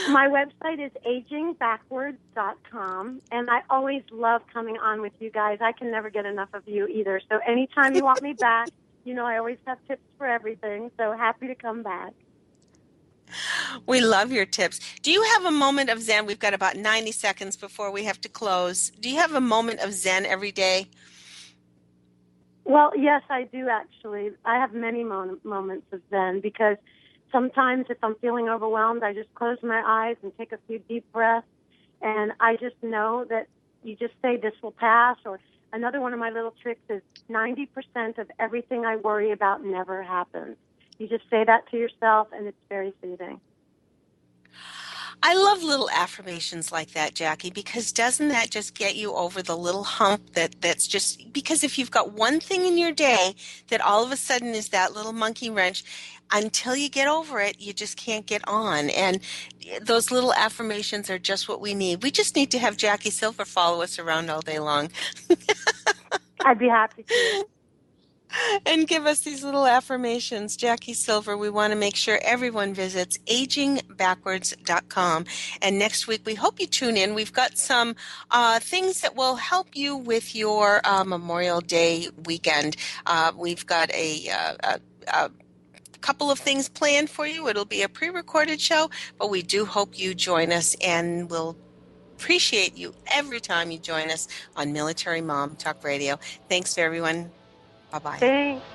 My website is agingbackwards.com, and I always love coming on with you guys. I can never get enough of you either. So anytime you want me back, you know, I always have tips for everything, so happy to come back. We love your tips. Do you have a moment of Zen? We've got about 90 seconds before we have to close. Do you have a moment of Zen every day? Well, yes, I do, actually. I have many moments of Zen because sometimes if I'm feeling overwhelmed, I just close my eyes and take a few deep breaths, and I just know that you just say, this will pass. Or another one of my little tricks is 90% of everything I worry about never happens. You just say that to yourself, and it's very soothing. I love little affirmations like that, Jackie, because doesn't that just get you over the little hump that's just, because if you've got one thing in your day that all of a sudden is that little monkey wrench, until you get over it, you just can't get on. And those little affirmations are just what we need. We just need to have Jackie Silver follow us around all day long. I'd be happy to. And give us these little affirmations. Jackie Silver, we want to make sure everyone visits agingbackwards.com. And next week, we hope you tune in. We've got some things that will help you with your Memorial Day weekend. We've got a couple of things planned for you. It'll be a pre-recorded show, but we do hope you join us, and we'll appreciate you every time you join us on Military Mom Talk Radio. Thanks, everyone. Bye-bye. Thanks.